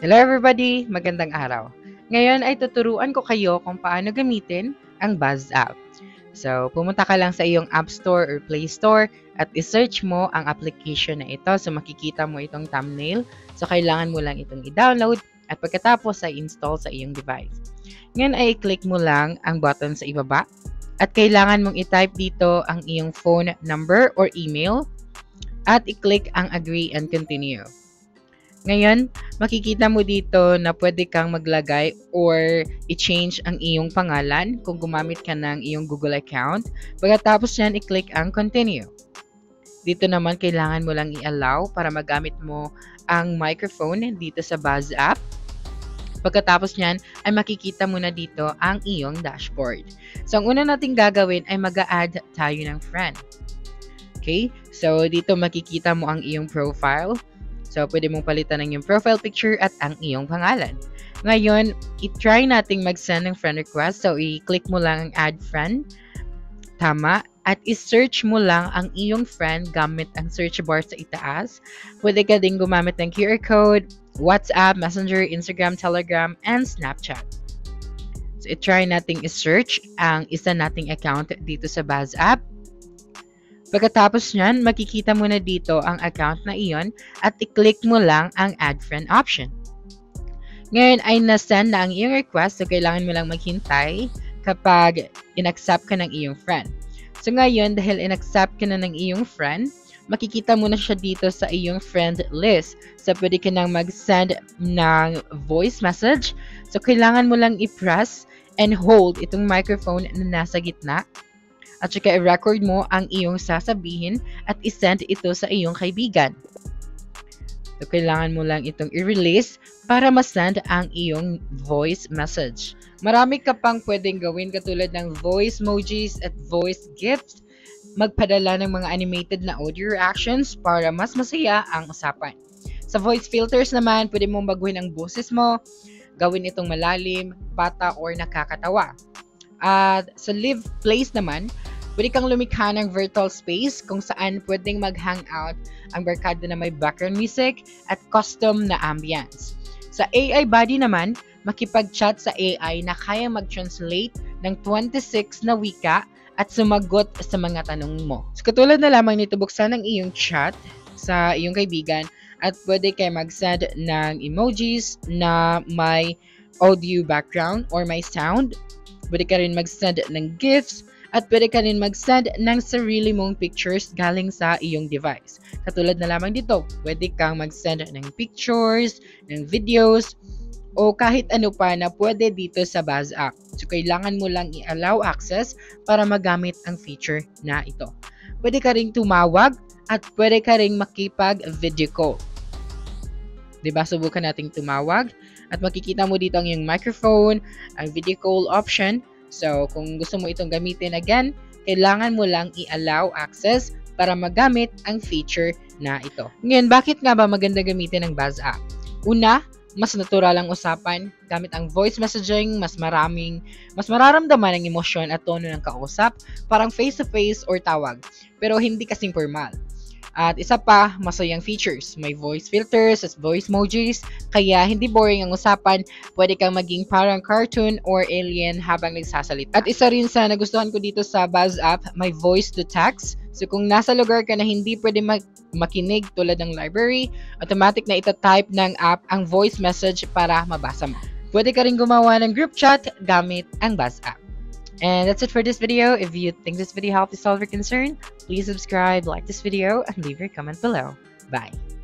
Hello everybody! Magandang araw. Ngayon ay tuturuan ko kayo kung paano gamitin ang Buzz app. So, pumunta ka lang sa iyong App Store or Play Store at isearch mo ang application na ito. So, makikita mo itong thumbnail. So, kailangan mo lang itong i-download at pagkatapos ay install sa iyong device. Ngayon ay i-click mo lang ang button sa ibaba at kailangan mong i-type dito ang iyong phone number or email at i-click ang agree and continue. Ngayon, makikita mo dito na pwede kang maglagay or i-change ang iyong pangalan kung gumamit ka ng iyong Google account. Pagkatapos yan, i-click ang continue. Dito naman, kailangan mo lang i-allow para magamit mo ang microphone dito sa Buzz app. Pagkatapos nyan, ay makikita mo na dito ang iyong dashboard. So, ang una nating gagawin ay mag-a-add tayo ng friend. Okay? So, dito makikita mo ang iyong profile. So, pwede mong palitan ng iyong profile picture at ang iyong pangalan. Ngayon, i-try nating mag-send ng friend request. So, i-click mo lang ang add friend. Tama. At i-search mo lang ang iyong friend gamit ang search bar sa itaas. Pwede ka din gumamit ng QR code, WhatsApp, Messenger, Instagram, Telegram, and Snapchat. So, i-try nating i-search ang isa nating account dito sa Buzz app. Pagkatapos nyan, makikita mo na dito ang account na iyon at i-click mo lang ang add friend option. Ngayon ay na-send na ang iyong request, so kailangan mo lang maghintay kapag in-accept ka ng iyong friend. So ngayon, dahil in-accept ka na ng iyong friend, makikita mo na siya dito sa iyong friend list. So pwede ka nang mag-send ng voice message. So kailangan mo lang i-press and hold itong microphone na nasa gitna. At saka i-record mo ang iyong sasabihin at i-send ito sa iyong kaibigan. So, kailangan mo lang itong i-release para ma-send ang iyong voice message. Marami ka pang pwedeng gawin katulad ng voice emojis at voice gifts. Magpadala ng mga animated na audio reactions para mas masaya ang usapan. Sa voice filters naman, pwede mong baguhin ang boses mo, gawin itong malalim, bata, or nakakatawa. At sa live place naman, pwede kang lumikha ng virtual space kung saan pwedeng mag-hangout ang barkada na may background music at custom na ambience. Sa AI body naman, makipag-chat sa AI na kaya mag-translate ng 26 na wika at sumagot sa mga tanong mo. So, katulad na lamang nito, buksan ang iyong chat sa iyong kaibigan at pwede kayo mag-send ng emojis na may audio background or may sound. Pwede ka rin mag-send ng GIFs at pwede ka rin mag-send ng sarili mong pictures galing sa iyong device. Katulad na lamang dito, pwede kang mag-send ng pictures, ng videos, o kahit ano pa na pwede dito sa Buzz app. So, kailangan mo lang i-allow access para magamit ang feature na ito. Pwede ka rin tumawag at pwede ka rin makipag-video call. Diba? Subukan nating tumawag at makikita mo dito ang iyong microphone, ang video call option. So, kung gusto mo itong gamitin again, kailangan mo lang i-allow access para magamit ang feature na ito. Ngayon, bakit nga ba maganda gamitin ang Buzz app? Una, mas natural ang usapan. Gamit ang voice messaging, mas mararamdaman ang emosyon at tono ng kausap, parang face-to-face or tawag, pero hindi kasing formal. At isa pa, masayang features. May voice filters at voice emojis, kaya hindi boring ang usapan. Pwede kang maging parang cartoon or alien habang nagsasalita. At isa rin sa nagustuhan ko dito sa Buzz app, may voice to text. So kung nasa lugar ka na hindi pwede makinig tulad ng library, automatic na itatype ng app ang voice message para mabasa mo. Pwede ka rin gumawa ng group chat gamit ang Buzz app. And that's it for this video. If you think this video helped you solve your concern, please subscribe, like this video, and leave your comment below. Bye!